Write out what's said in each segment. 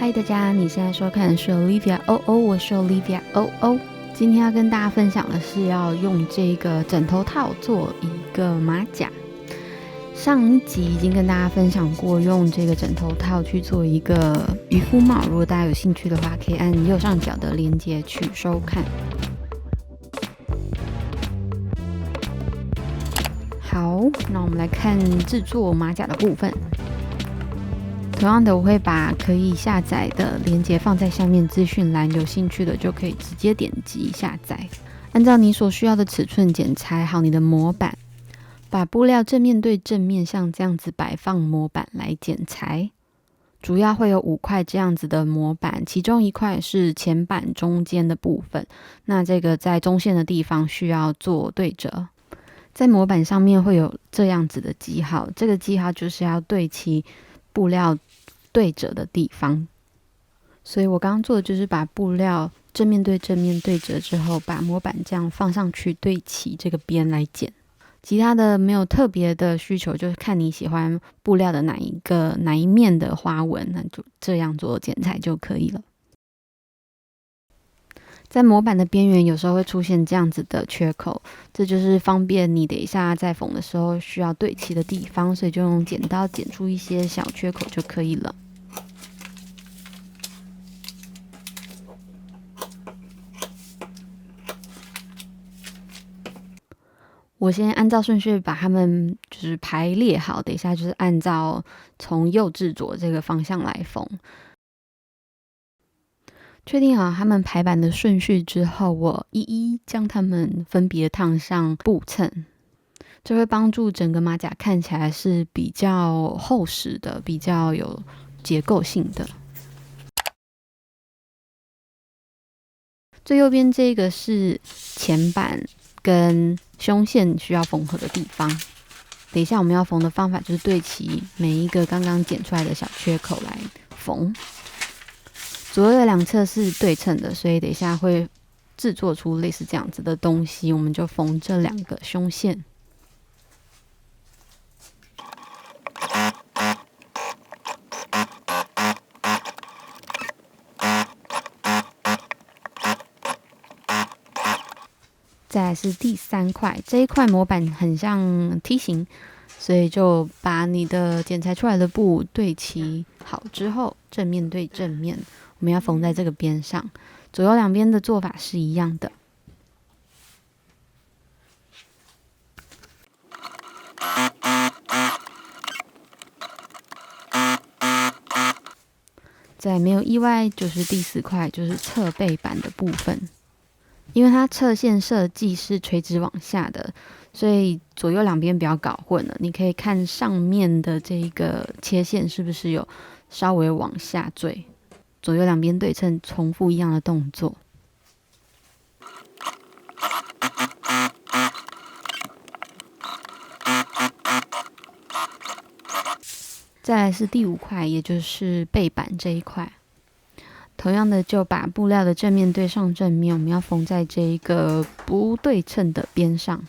嗨，大家，你现在收看的是 Olivia OO， 我是 Olivia OO。今天要跟大家分享的是要用这个枕头套做一个马甲。上一集已经跟大家分享过用这个枕头套去做一个渔夫帽，如果大家有兴趣的话，可以按右上角的链接去收看。好，那我们来看制作马甲的部分。同样的，我会把可以下载的连结放在下面资讯栏，有兴趣的就可以直接点击下载。按照你所需要的尺寸剪裁好你的模板，把布料正面对正面像这样子摆放模板来剪裁。主要会有5块这样子的模板，其中1块是前板中间的部分，那这个在中线的地方需要做对折。在模板上面会有这样子的记号，这个记号就是要对齐布料对折的地方，所以我刚刚做的就是把布料正面对正面对折之后，把模板这样放上去对齐这个边来剪。其他的没有特别的需求，就是看你喜欢布料的哪一面的花纹，那就这样做剪裁就可以了。在模板的边缘有时候会出现这样子的缺口，这就是方便你等一下在缝的时候需要对齐的地方，所以就用剪刀剪出一些小缺口就可以了。我先按照顺序把它们就是排列好，等一下就是按照从右至左这个方向来缝。确定好它们排版的顺序之后，我一一将它们分别烫上布衬，这会帮助整个马甲看起来是比较厚实的，比较有结构性的。最右边这个是前板跟胸线需要缝合的地方，等一下我们要缝的方法就是对齐每一个刚刚剪出来的小缺口来缝。左右的2侧是对称的，所以等一下会制作出类似这样子的东西，我们就缝这2个胸线。再来是第3块，这一块模板很像梯形，所以就把你的剪裁出来的布对齐好之后，正面对正面，我们要缝在这个边上。左右两边的做法是一样的。再没有意外，就是第4块，就是侧背板的部分。因为它侧线设计是垂直往下的，所以左右两边不要搞混了。你可以看上面的这个切线是不是有稍微往下坠，左右两边对称，重复一样的动作。再来是第5块，也就是背板这一块。同样的，就把布料的正面对上正面，我们要缝在这一个不对称的边上。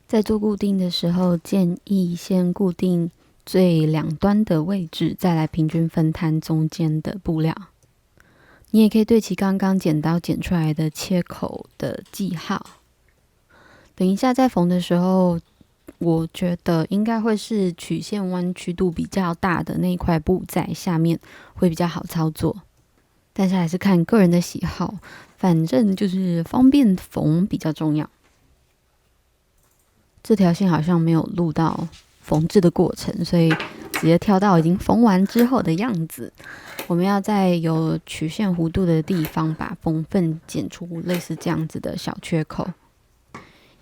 在做固定的时候，建议先固定最两端的位置，再来平均分摊中间的布料。你也可以对齐刚刚剪刀剪出来的切口的记号。等一下在缝的时候，我觉得应该会是曲线弯曲度比较大的那一块布在下面会比较好操作，但是还是看个人的喜好，反正就是方便缝比较重要。这条线好像没有录到缝制的过程，所以直接跳到已经缝完之后的样子。我们要在有曲线弧度的地方把缝缝剪出类似这样子的小缺口。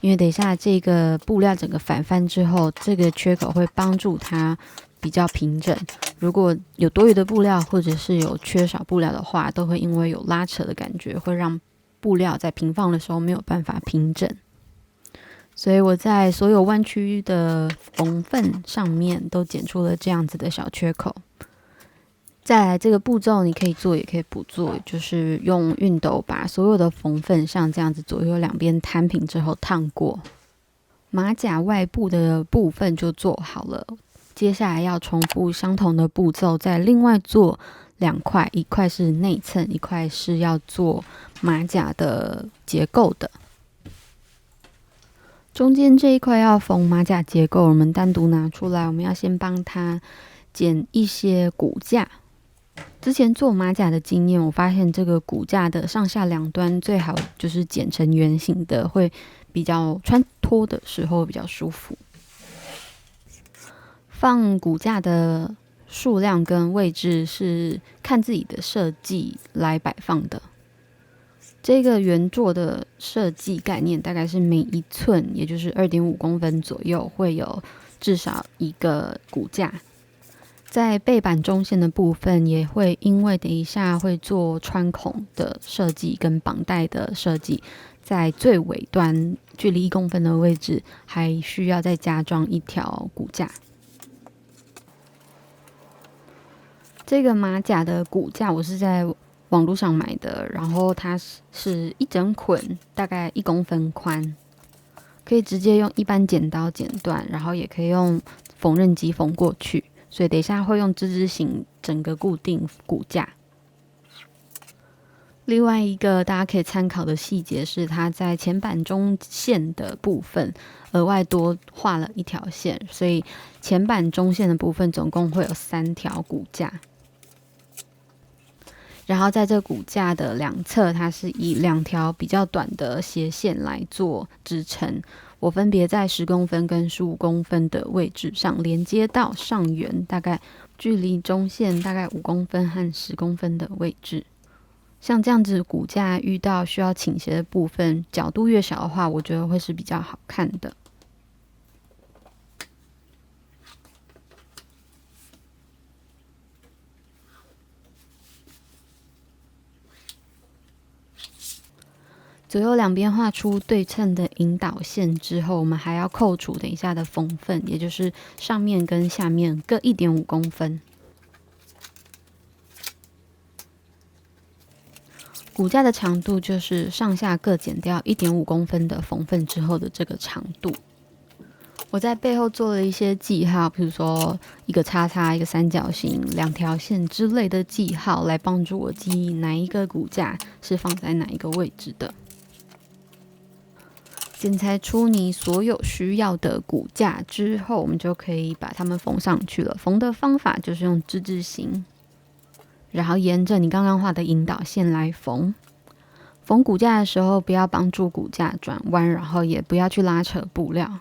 因为等一下这个布料整个反翻之后，这个缺口会帮助它比较平整。如果有多余的布料或者是有缺少布料的话，都会因为有拉扯的感觉，会让布料在平放的时候没有办法平整。所以我在所有弯曲的缝缝上面都剪出了这样子的小缺口。再来这个步骤你可以做也可以不做，就是用熨斗把所有的缝缝像这样子左右两边摊平之后烫过，马甲外部的部分就做好了。接下来要重复相同的步骤，再另外做2块，一块是内衬，一块是要做马甲的结构的。中间这一块要缝马甲结构，我们单独拿出来，我们要先帮它剪一些骨架。之前做马甲的经验，我发现这个骨架的上下两端最好就是剪成圆形的，会比较穿脱的时候比较舒服。放骨架的数量跟位置是看自己的设计来摆放的。这个圆座的设计概念大概是每1寸，也就是2.5公分左右，会有至少一个骨架。在背板中线的部分，也会因为等一下会做穿孔的设计跟绑带的设计，在最尾端距离1公分的位置，还需要再加装一条骨架。这个马甲的骨架我是在网络上买的，然后它是一整捆，大概1公分宽，可以直接用一般剪刀剪断，然后也可以用缝纫机缝过去，所以等一下会用之字形整个固定骨架。另外一个大家可以参考的细节是，它在前板中线的部分额外多画了一条线，所以前板中线的部分总共会有3条骨架。然后在这骨架的两侧，它是以2条比较短的斜线来做支撑。我分别在10公分跟15公分的位置上连接到上缘，大概距离中线大概5公分和10公分的位置。像这样子骨架遇到需要倾斜的部分，角度越小的话，我觉得会是比较好看的。左右两边画出对称的引导线之后，我们还要扣除等一下的缝份，也就是上面跟下面各1.5公分。骨架的长度就是上下各减掉1.5公分的缝份之后的这个长度。我在背后做了一些记号，比如说一个叉叉、一个三角形、2条线之类的记号，来帮助我记忆哪一个骨架是放在哪一个位置的。剪裁出你所有需要的骨架之后，我们就可以把它们缝上去了。缝的方法就是用之字形，然后沿着你刚刚画的引导线来缝。缝骨架的时候，不要帮助骨架转弯，然后也不要去拉扯布料。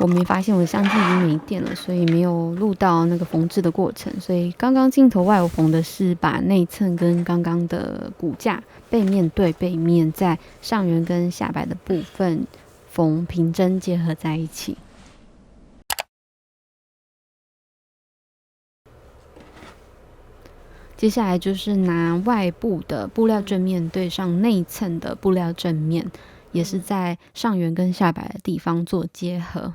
我没发现我的相机已经没电了，所以没有录到那个缝制的过程。所以刚刚镜头外我缝的是把内衬跟刚刚的骨架背面对背面，在上缘跟下摆的部分缝平针结合在一起。接下来就是拿外部的布料正面对上内衬的布料正面，也是在上缘跟下摆的地方做结合。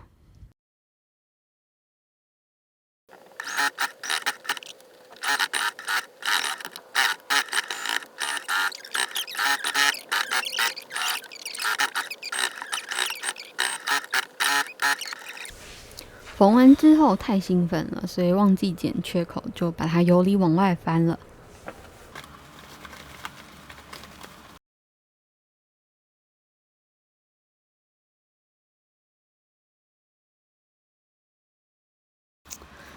缝完之后太兴奋了，所以忘记剪缺口，就把它由里往外翻了。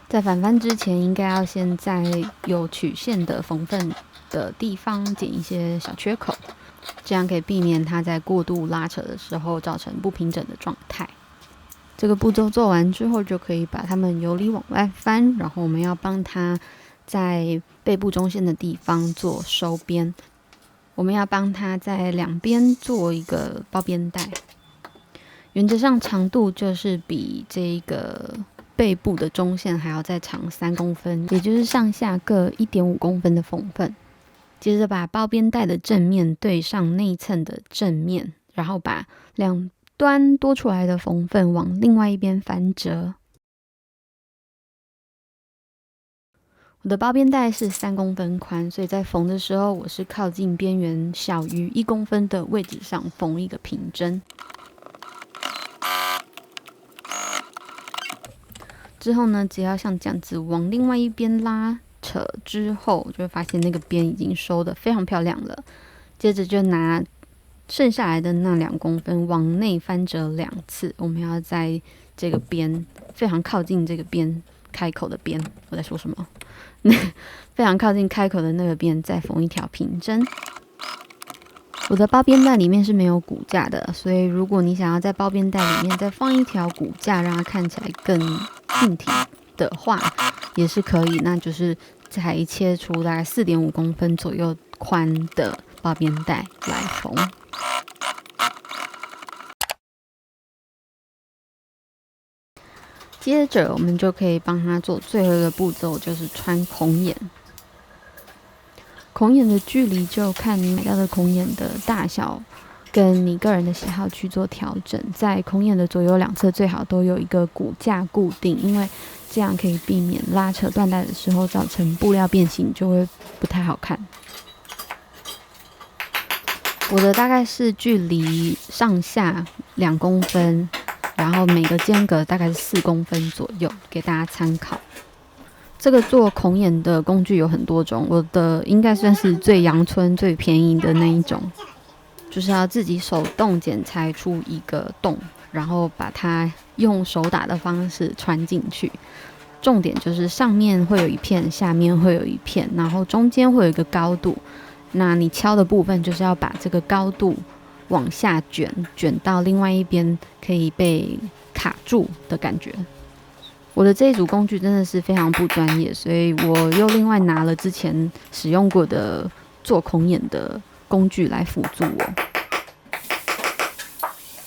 在反翻之前，应该要先在有曲线的缝份的地方剪一些小缺口，这样可以避免它在过度拉扯的时候造成不平整的状态。这个步骤做完之后，就可以把它们由里往外翻，然后我们要帮它在背部中线的地方做收边，我们要帮它在两边做一个包边带。原则上长度就是比这个背部的中线还要再长3公分，也就是上下各1.5公分的缝份。接着把包边带的正面对上内衬的正面，然后把两端多出来的缝份往另外一边翻折。我的包边带是3公分宽，所以在缝的时候，我是靠近边缘小于1公分的位置上缝一个平针。之后呢，只要像这样子往另外一边拉扯之后，就会发现那个边已经收得非常漂亮了。接着就拿剩下来的那2公分往内翻折2次，我们要在这个边非常靠近这个边开口的边，我在说什么？非常靠近开口的那个边再缝一条平针。我的包边带里面是没有骨架的，所以如果你想要在包边带里面再放一条骨架，让它看起来更硬体的话，也是可以。那就是才切出大概4.5公分左右宽的包边带来缝。接着我们就可以帮它做最后一个步骤，就是穿孔眼。孔眼的距离就看你买到的孔眼的大小跟你个人的喜好去做调整。在孔眼的左右两侧最好都有一个骨架固定，因为这样可以避免拉扯缎带的时候造成布料变形，就会不太好看。我的大概是距离上下2公分，然后每个间隔大概是4公分左右，给大家参考。这个做孔眼的工具有很多种，我的应该算是最阳春、最便宜的那一种，就是要自己手动剪裁出一个洞，然后把它用手打的方式穿进去。重点就是上面会有一片，下面会有一片，然后中间会有一个高度。那你敲的部分就是要把这个高度往下卷，卷到另外一边可以被卡住的感觉。我的这一组工具真的是非常不专业，所以我又另外拿了之前使用过的做孔眼的工具来辅助我。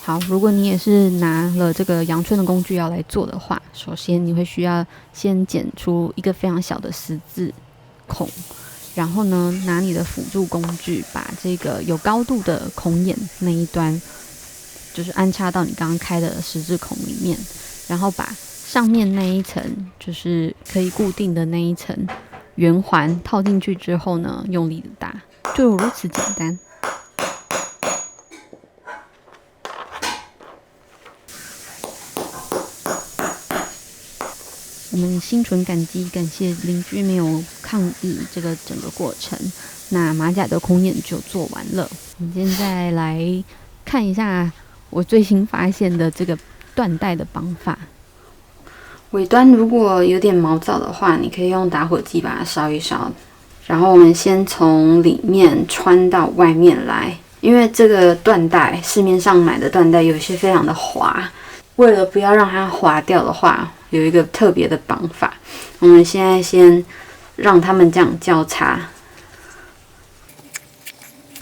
好，如果你也是拿了这个阳春的工具要来做的话，首先你会需要先剪出一个非常小的十字孔，然后呢，拿你的辅助工具把这个有高度的孔眼那一端，就是安插到你刚刚开的十字孔里面，然后把上面那一层就是可以固定的那一层圆环套进去之后呢，用力的打，就如此简单。我们心存感激，感谢邻居没有抗议这个整个过程。那马甲的孔眼就做完了。我们现在来看一下我最新发现的这个缎带的绑法。尾端如果有点毛躁的话，你可以用打火机把它烧一烧。然后我们先从里面穿到外面来，因为这个缎带市面上买的缎带有些非常的滑，为了不要让它滑掉的话，有一个特别的绑法。我们现在先让它们这样交叉。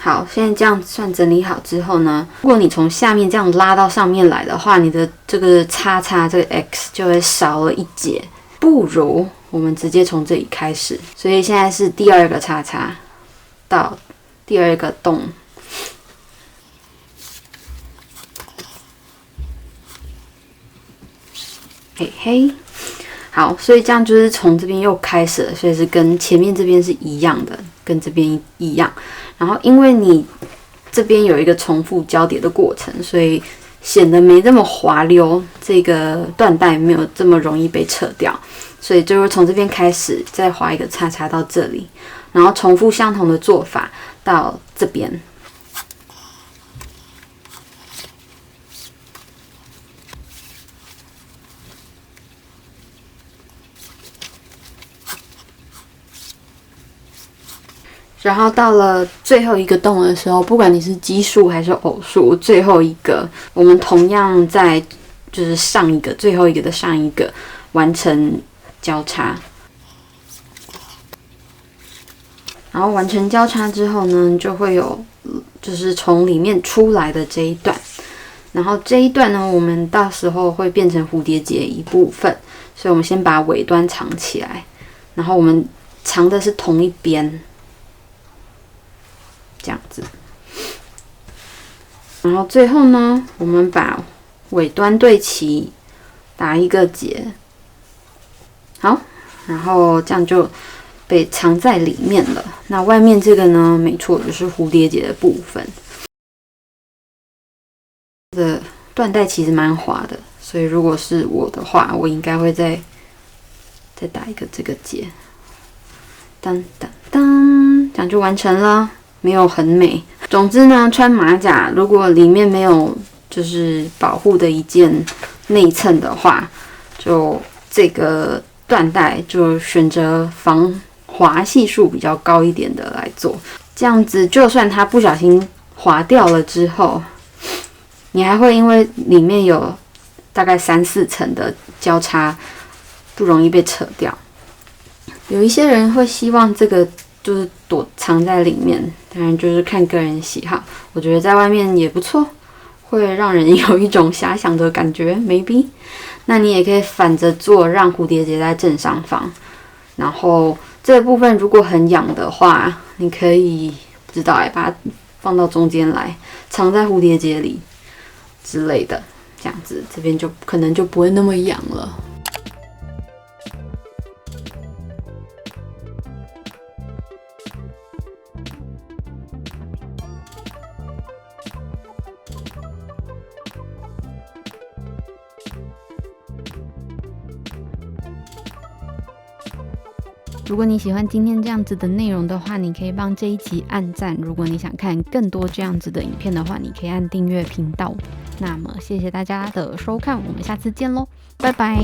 好，现在这样算整理好之后呢，如果你从下面这样拉到上面来的话，你的这个叉叉这个 X 就会少了一节，不如我们直接从这里开始。所以现在是第2个叉叉到第2个洞，嘿嘿，好，所以这样就是从这边又开始了，所以是跟前面这边是一样的，跟这边一样。然后因为你这边有一个重复交叠的过程，所以显得没这么滑溜，这个缎带没有这么容易被扯掉，所以就是从这边开始，再划一个叉叉到这里，然后重复相同的做法到这边。然后到了最后一个洞的时候，不管你是奇数还是偶数，最后一个我们同样在就是上一个最后一个的上一个完成交叉。然后完成交叉之后呢，就会有就是从里面出来的这一段。然后这一段呢，我们到时候会变成蝴蝶结一部分，所以我们先把尾端藏起来，然后我们藏的是同一边，这样子。然后最后呢，我们把尾端对齐，打一个结，好，然后这样就被藏在里面了。那外面这个呢，没错，就是蝴蝶结的部分。的缎带其实蛮滑的，所以如果是我的话，我应该会再打一个这个结，当当当，这样就完成了。没有很美。总之呢，穿马甲如果里面没有就是保护的一件内衬的话，就这个缎带就选择防滑系数比较高一点的来做，这样子就算它不小心滑掉了之后，你还会因为里面有大概3-4层的交叉，不容易被扯掉。有一些人会希望这个就是躲藏在里面，当然就是看个人喜好。我觉得在外面也不错，会让人有一种遐想的感觉 ，maybe。那你也可以反着做，让蝴蝶结在正上方。然后这个部分如果很痒的话，你可以不知道把它放到中间来，藏在蝴蝶结里之类的，这样子这边就可能就不会那么痒了。如果你喜欢今天这样子的内容的话，你可以帮这一集按赞。如果你想看更多这样子的影片的话，你可以按订阅频道。那么谢谢大家的收看，我们下次见咯，拜拜。